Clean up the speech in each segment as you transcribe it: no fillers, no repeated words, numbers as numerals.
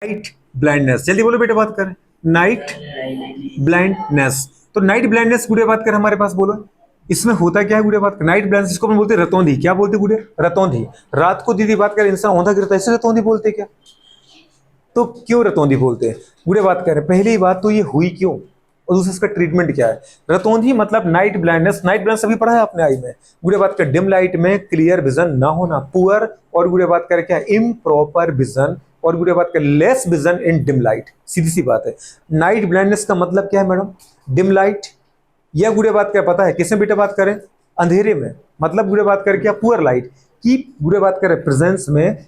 Night blindness, जल्दी बोलो बेटा, बात करें। Night blindness. तो नाइट ब्लाइंडनेस गुड़े बात कर हमारे पास, बोलो इसमें होता क्या है गुड़े बात कर। नाइट ब्लाइंडनेस इसको अपन बोलते हैं रतौंधी। क्या बोलते गुड़े? रतौंधी। रात को दीदी बात कर इंसान औंधा गिरता है, इसे रतौंधी बोलते क्या? तो क्यों रतौंधी बोलते हैं गुड़े बात करें? पहली बात तो ये हुई क्यों, और दूसरा इसका ट्रीटमेंट क्या है। रतौंधी मतलब नाइट ब्लाइंडनेस। नाइट ब्लाइंडनेस अभी पढ़ा है आपने आई में। गुड़े बात कर डिम लाइट में क्लियर विजन ना होना, पुअर, और गुड़े बात कर क्या, इम्प्रॉपर विजन, और गुड़े बात कर less vision in dim light. सीधी सी बात है। नाइट ब्लाइंडनेस का मतलब क्या है मैडम? डिम लाइट, या गुड़े बात क्या पता है किसमें बेटा बात करें? अंधेरे में। मतलब गुड़े बात कर क्या, पुअर लाइट की गुड़े बात करें प्रेजेंस में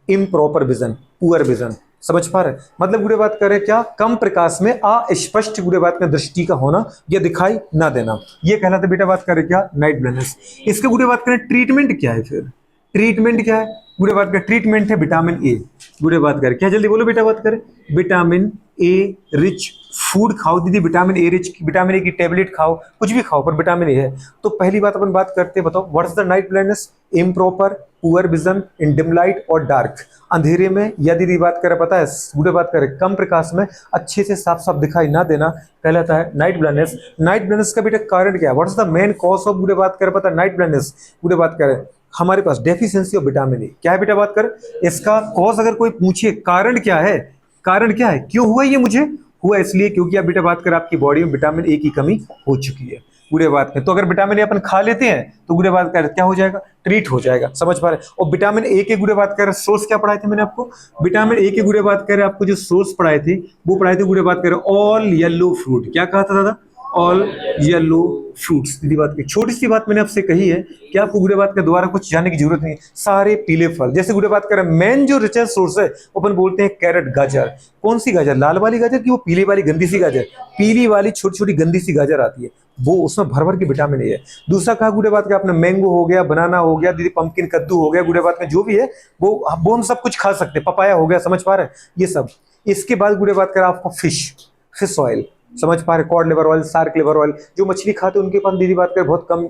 इम्प्रॉपर विजन, पुअर विजन। समझ पा रहे? मतलब गुड़े बात करें क्या, कम प्रकाश में अस्पष्ट गुड़े बात में दृष्टि का होना या दिखाई ना देना, ये कहलाता बेटा बात करें क्या, नाइट ब्लाइंडनेस। इसके गुड़े बात करें ट्रीटमेंट क्या है फिर? ट्रीटमेंट क्या है गुड़े बात कर? ट्रीटमेंट है विटामिन ए। गुड़े बात कर क्या, जल्दी बोलो बेटा बात करें। विटामिन ए रिच फूड खाओ दीदी, vitamin A rich, vitamin A की टेबलेट खाओ, कुछ भी खाओ पर विटामिन ए है। तो पहली बात अपन बात करते हैं, बताओ what is the night blindness? Improper poor vision in dim light और डार्क, अंधेरे में, या दीदी बात करें पता है गुड़े बात करें कम प्रकाश में अच्छे से साफ साफ दिखाई ना देना, कहलाता है नाइट ब्लाइंडनेस। नाइट ब्लाइंडनेस का बेटा कारण क्या है? What is the main cause of गुड़े बात करें पता है नाइट ब्लाइंडनेस? गुड़े बात करें हमारे पास डेफिशिएंसी ऑफ विटामिन ए। क्या है बेटा बात कर? इसका कॉज अगर कोई पूछे कारण क्या है, कारण क्या है, क्यों हुआ ये मुझे? हुआ इसलिए क्योंकि आप बेटा बात कर आपकी बॉडी में विटामिन ए की कमी हो चुकी है। गुड़े बात में तो अगर विटामिन ए अपन खा लेते हैं तो गुड़े बात कर क्या हो जाएगा, ट्रीट हो जाएगा। समझ पा रहे? और विटामिन ए के गुड़े बात कर सोर्स क्या पढ़ाए थे मैंने आपको? विटामिन ए के गुड़े बात कर आपको जो सोर्स पढ़ाए थे वो पढ़ाए थे गुड़े बात कर ऑल येलो फ्रूट। क्या कहा था दादा? All yellow fruits. दीदी बात की छोटी सी बात मैंने आपसे कही है कि आपको गुड़े बात का दोबारा कुछ जानने की जरूरत नहीं, सारे पीले फल। जैसे गुड़े बात करें मेन जो रिचेस्ट सोर्स है अपन बोलते हैं कैरेट, गाजर। कौन सी गाजर? लाल वाली गाजर की वो पीली वाली गंदी सी गाजर? पीली वाली छोटी छोटी गंदी सी गाजर आती है, वो उसमें भर भर के विटामिन ए है। दूसरा कहा गुड़े बात का आपने मैंगो हो गया, बनाना हो गया दीदी, पंपकिन कद्दू हो गया, गुड़े बात में जो भी है वो हम सब कुछ खा सकते हैं, पपाया हो गया। समझ पा रहे हैं ये सब? इसके बाद गुड़े बात करें आपको फिश ऑयल। समझ पा रहे? Cod liver oil, shark liver oil, जो मछली खाते हैं उनके पास दीदी बात करें बहुत कम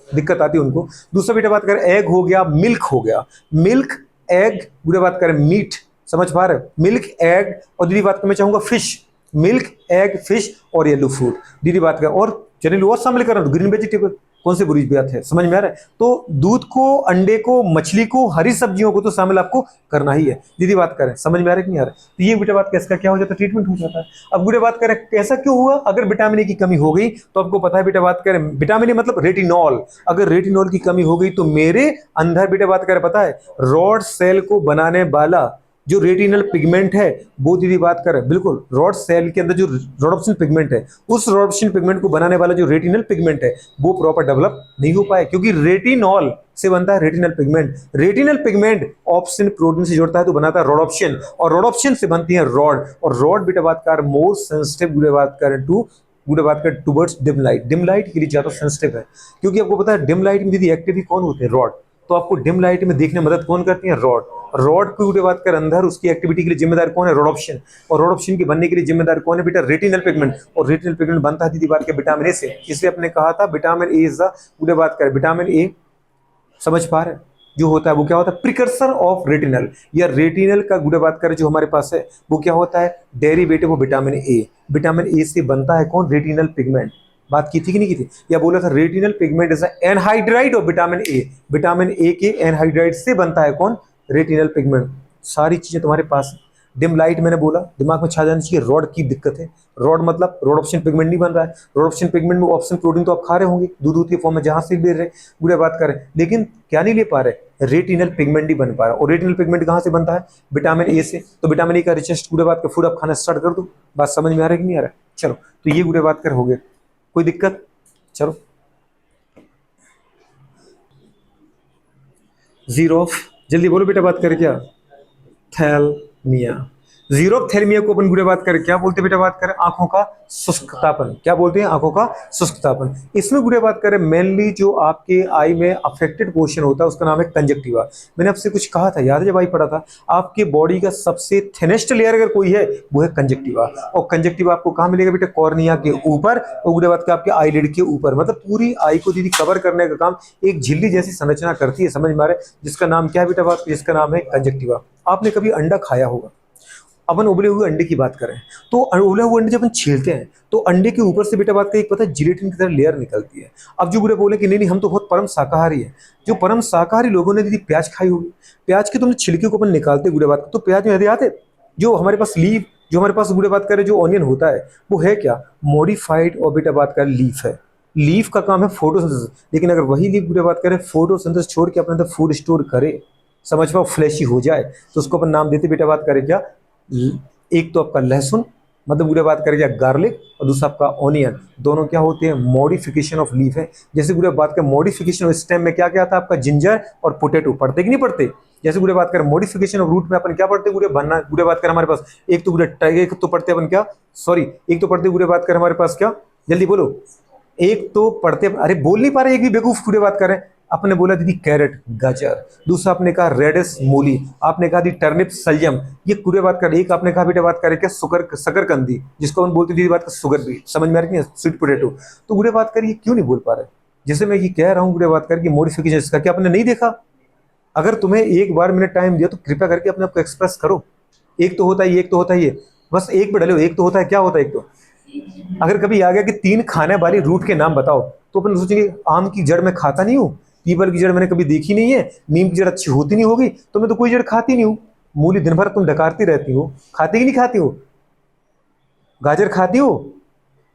दिक्कत आती है उनको। दूसरा बेटा बात करें एग हो गया, मिल्क हो गया, मिल्क एग गुड़े बात करें मीट। समझ पा रहे? मिल्क एग, और दीदी बात करना चाहूंगा फिश, मिल्क एग फिश और येलो फूड दीदी बात करें, और जनरली और शामिल कर रहा हूं ग्रीन वेजिटेबल। कौन सी बुरी बात है? समझ में आ रहा है? तो दूध को, अंडे को, मछली को, हरी सब्जियों को तो शामिल आपको करना ही है। दीदी बात करें समझ में आ रहा है कि नहीं आ रहा है? तो ये बेटा बात कैसे क्या हो जाता है, ट्रीटमेंट हो जाता है। अब गुड़े बात करें कैसा क्यों हुआ? अगर विटामिन ए की कमी हो गई तो आपको पता है बेटा बात करें विटामिन ए मतलब रेटिनॉल, अगर रेटिनॉल की कमी हो गई तो मेरे अंदर बेटा बात करें पता है रॉड सेल को बनाने वाला जो रेटिनल पिगमेंट है, वो दीदी बात करें बिल्कुल रॉड सेल के अंदर जो रोडोप्सिन पिगमेंट है, उस रोडोप्सिन पिगमेंट को बनाने वाला जो रेटिनल पिगमेंट है वो प्रॉपर डेवलप नहीं हो पाए, क्योंकि रेटिनॉल से बनता है retinal pigment. Retinal pigment obscene protein से जुड़ता है तो बनाता है रोडोप्सिन, और रोडोप्सिन से बनती है रॉड, और रॉड बेटा बात कर मोर सेंसिटिव गुड़े बात करें टू गुड़े बात कर towards dim light, dim light के लिए ज्यादा सेंसिटिव है। क्योंकि आपको पता है डिम लाइट में दीदी एक्टिव कौन होते हैं? रॉड। तो आपको डिम लाइट में देखने में मदद कौन करती है? रॉड। रॉड की गुड़े बात कर अंदर उसकी एक्टिविटी के लिए जिम्मेदार कौन है? रोडोप्सिन। और रोडोप्सिन के बनने के लिए जिम्मेदार कौन है बेटा? Retinal pigment. और रेटिनल पिगमेंट बनता है दीदी बात के विटामिन ए से, इसलिए अपने कहा था विटामिन ए इज द गुड़े बात कर विटामिन ए। समझ पा रहे? जो होता है वो क्या होता है? प्रिकर्सर ऑफ रेटिनल, या रेटिनल का गुड़े बात करें जो हमारे पास है वो क्या होता है? Derivative of vitamin A. Vitamin A से बनता है कौन? Retinal pigment. बात की थी कि नहीं की थी? या बोला था retinal pigment is anhydride of vitamin A. Vitamin A के एनहाइड्राइड से बनता है कौन? Retinal pigment. सारी चीजें तुम्हारे पास है। डिम लाइट मैंने बोला दिमाग में छा जानी चाहिए, रॉड की दिक्कत है। रॉड मतलब रोडोप्सिन पिगमेंट नहीं बन रहा है। रोडोप्सिन पिगमेंट में ऑप्सिन प्रोटीन तो आप खा रहे होंगे दूध के फॉर्म में जहां से ले रहे बुरे बात करें, लेकिन क्या नहीं ले पा रहे? रेटिनल पिगमेंट नहीं बन पा रहा। और रेटिनल पिगमेंट कहां से बनता है? विटामिन ए से। तो विटामिन ए का रिचेस्ट गुड़े बात का फूड आप खाना स्टार्ट कर दो। बात समझ में आ रहा है कि नहीं आ रहा है? चलो तो ये गुड़े बात कर हो गया, कोई दिक्कत? चलो जीरो ऑफ, जल्दी बोलो बेटा बात कर क्या, थैलमिया। जीरो ऑफ थैलेमिया को अपन बुरे बात करें क्या बोलते हैं बेटा बात करें? आंखों का शुष्कतापन। क्या बोलते हैं? आंखों का शुष्कतापन। इसमें बुरे बात करें मेनली जो आपके आई में अफेक्टेड पोर्शन होता है उसका नाम है कंजक्टिवा। मैंने आपसे कुछ कहा था याद है जब आई पढ़ा था? आपके बॉडी का सबसे थिनेस्ट लेयर अगर कोई है वो है कंजक्टिवा। और कंजक्टिवा आपको कहां मिलेगा बेटा? कॉर्निया के ऊपर, और बुरे बात का आपके आईलिड के ऊपर, मतलब पूरी आई को दीदी कवर करने का काम एक झिल्ली जैसी संरचना करती है। समझ में आ रहा है? जिसका नाम क्या है बेटा बात? जिसका नाम है कंजक्टिवा। आपने कभी अंडा खाया होगा, अपन उबले हुए अंडे की बात करें तो उबले हुए अंडे जब अपन छीलते हैं तो अंडे के ऊपर से बेटा बात करें एक पता है जिलेटिन की तरह लेयर निकलती है। अब जो बुरे बोले कि नहीं नहीं हम तो बहुत परम शाकाहारी है, जो परम शाकाहारी लोगों ने दीदी प्याज खाई होगी, प्याज के तुमने छिलके को अपन निकालते बुरे बात तो प्याज में आते जो हमारे पास लीफ, जो हमारे पास बुरे बात करें जो ऑनियन होता है वो है क्या, मॉडिफाइड और बेटा बात करें लीफ है। लीफ का काम है फोटोसिंथेसिस, लेकिन अगर वही लीफ बुरे बात करें फोटोसिंथेसिस छोड़ के अपने अंदर फूड स्टोर करे, समझ पाओ फ्लैशी हो जाए, तो उसको अपन नाम देते बेटा बात करें क्या, एक तो आपका लहसुन मतलब बुरे बात करें क्या गार्लिक, और दूसरा आपका ऑनियन, दोनों क्या होते हैं मॉडिफिकेशन ऑफ लीफ है। जैसे बुरे बात करें मॉडिफिकेशन ऑफ स्टेम में क्या क्या था आपका जिंजर और पोटैटो, पढ़ते कि नहीं पढ़ते। जैसे बुरे बात करें मॉडिफिकेशन ऑफ रूट में अपन क्या पढ़ते बुरे बनना, बुरे बात करें हमारे पास एक तो बुरे एक तो पढ़ते अपन क्या, सॉरी एक तो पढ़ते बुरे बात करें हमारे पास क्या, जल्दी बोलो, एक तो पढ़ते, अरे बोल नहीं पा रहे, एक भी बेवकूफ बुरे बात करें। आपने बोला दीदी कैरेट गाजर, दूसरा आपने कहा रेडिस मूली, आपने कहा दी टर्निप सलजम, ये पूरे बात कर, एक आपने कहा बेटा बात करें क्या शकरकंदी जिसको हम बोलते दीदी बात कर सुगर बीट, समझ में आ रही है स्वीट पोटैटो। तो बुरे बात करिए क्यों नहीं बोल पा रहे, जैसे मैं ये कह रहा हूँ बुरे बात कर कि मॉडिफिकेशन इसका क्या आपने नहीं देखा। अगर तुम्हें एक बार मैंने टाइम दिया तो कृपया करके अपने आपको एक्सप्रेस करो। एक तो होता है ये, एक तो होता है ये, बस एक पे डलो, एक तो होता है क्या होता है एक तो, अगर कभी आ गया कि 3 खाने वाली रूट के नाम बताओ तो अपन सोचेंगे आम की जड़ मैं खाता नहीं हूँ, पीपल की जड़ मैंने कभी देखी नहीं है, नीम की जड़ अच्छी होती नहीं होगी तो मैं तो कोई जड़ खाती नहीं हूँ, मूली दिन भर तुम डकारती रहती हो, खाती कि नहीं खाती हो, गाजर खाती हो,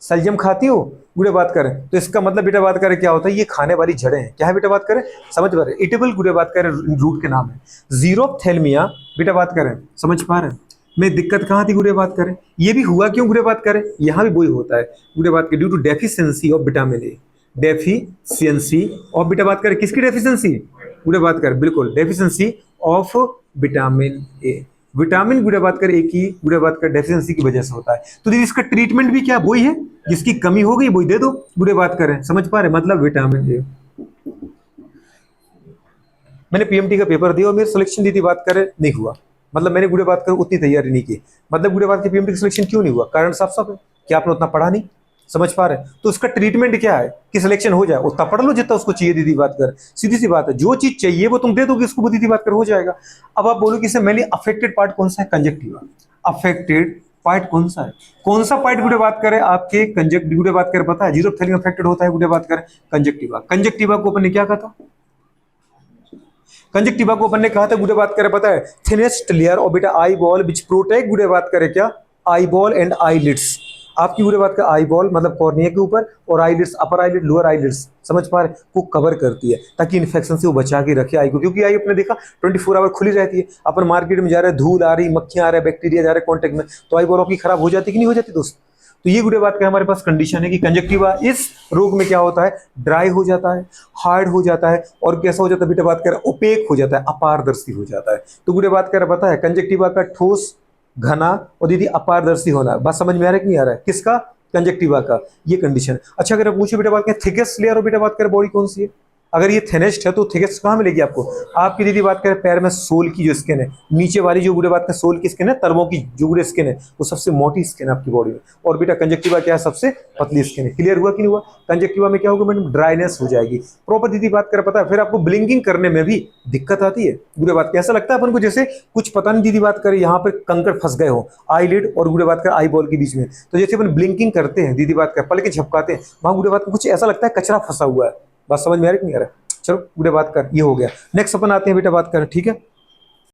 सलजम खाती हो, गुड़े बात करें तो इसका मतलब बेटा बात करें क्या होता है, ये खाने वाली जड़ें हैं, क्या है बेटा बात करें, समझ पा रहे, इटेबल गुड़े बात करें रूट के नाम है। जीरोप्थेल्मिया बेटा बात करें, समझ पा रहे हैं में दिक्कत कहाँ थी गुड़े बात करें, ये भी हुआ क्यों गुड़े बात करें, यहाँ भी वही होता है गुड़े बात करें due to deficiency of vitamin A, deficiency of बेटा बात करें किसकी डेफिशिएंसी, गुड़े बात करें बिल्कुल deficiency of vitamin A, vitamin गुड़े बात करें एक ही गुड़े बात कर डेफिशिएंसी की वजह से होता है। तो दीदी इसका ट्रीटमेंट भी क्या वही है, जिसकी कमी हो गई वही दे दो गुड़े बात करें, समझ पा रहे मतलब विटामिन ए। मैंने पीएमटी का पेपर दिया और मेरी सिलेक्शन दी थी बात करें नहीं हुआ, मतलब मैंने गुड़े बात कर उतनी तैयारी नहीं की, मतलब गुड़े बात की पीएमटी का सिलेक्शन क्यों नहीं हुआ, कारण साफ साफ है कि आपने उतना पढ़ा नहीं, समझ पा रहे हैं। तो उसका ट्रीटमेंट क्या है कि सिलेक्शन हो जाए, उतना पढ़ लो जितना उसको चाहिए, दीदी बात कर सीधी सी बात है, जो चीज चाहिए वो तुम दे दोगे उसको, वो दीदी बात कर हो जाएगा। अब आप बोलो कि इससे मेनली अफेक्टेड पार्ट कौन सा है, कंजक्टिवा, अफेक्टेड पार्ट कौन सा है, कौन सा पार्ट गुड़े बात करें आपके कंजक्टिव गुड़े बात करें पता है, जीरोप्थेलियम अफेक्टेड होता है गुड़े बात करें कंजक्टिवा, कंजक्टिवा को अपन ने क्या कहा था, कंजक्टिवा को अपन ने कहा था गुड़े बात करें पता है थिनेस्ट लेयर और बेटा आई बॉल विच प्रोटेक्ट गुड़े बात करें क्या, eyeball and eyelids, आपकी गुड़े बात का आई बॉल मतलब कॉर्निया के ऊपर और आई लिड्स अपर आई लिड लोअर आई लिड्स, समझ पा रहे को कवर करती है ताकि इन्फेक्शन से वो बचा के रखे आई को, क्योंकि आई अपने देखा 24 आवर खुली रहती है, अपन मार्केट में जा रहे हैं धूल आ रही मक्खियां आ रहे बैक्टीरिया जा रहे कॉन्टेक्ट में, तो आई बॉल आपकी खराब हो जाती कि नहीं हो जाती दोस्त। तो ये गुड़े बात का हमारे पास कंडीशन है कि कंजक्टिवा इस रोग में क्या होता है, ड्राई हो जाता है, हार्ड हो जाता है और कैसा हो जाता है बेटा बात कर ओपेक हो जाता है, अपारदर्शी हो जाता है। तो गुड़े बात कर पता है कंजक्टिवा का ठोस घना और दीदी अपारदर्शी होना, बात समझ में आ रहा है कि नहीं आ रहा है, किसका, कंजक्टिवा का, ये कंडीशन। अच्छा अगर आप पूछे बेटा बात करें थिकेस्ट लेयर और बेटा बात करें बॉडी कौन सी है, अगर ये थिनेस्ट है तो थिकेस्ट कहाँ मिलेगी आपको, आपकी दीदी बात करें पैर में सोल की जो स्किन है, नीचे वाली जो गुड़े बात करें सोल की स्किन है, तर्वों की जो गुड़े स्किन है वो सबसे मोटी स्किन है आपकी बॉडी में, और बेटा कंजक्टिवा क्या है सबसे पतली स्किन है। क्लियर हुआ कि नहीं हुआ, कंजक्टिवा में क्या होगा मैडम ड्राइनेस हो जाएगी प्रॉपर दीदी बात करें पता है, फिर आपको ब्लिंकिंग करने में भी दिक्कत आती है गुड़े बात, कैसा लगता है अपन को जैसे कुछ पता नहीं दीदी बात करें यहाँ पर कंकड़ फंस गए हो आई लिड और गुड़े बात कर आई बॉल के बीच में, तो जैसे अपन ब्लिंकिंग करते हैं दीदी बात कर पल के झपकाते हैं वहां गुड़े बात कुछ ऐसा लगता है कचरा फंसा हुआ है, बात समझ में आ रही नहीं आ रहा है। चलो गुड़े बात कर ये हो गया, नेक्स्ट अपन आते हैं बेटा बात कर, ठीक है।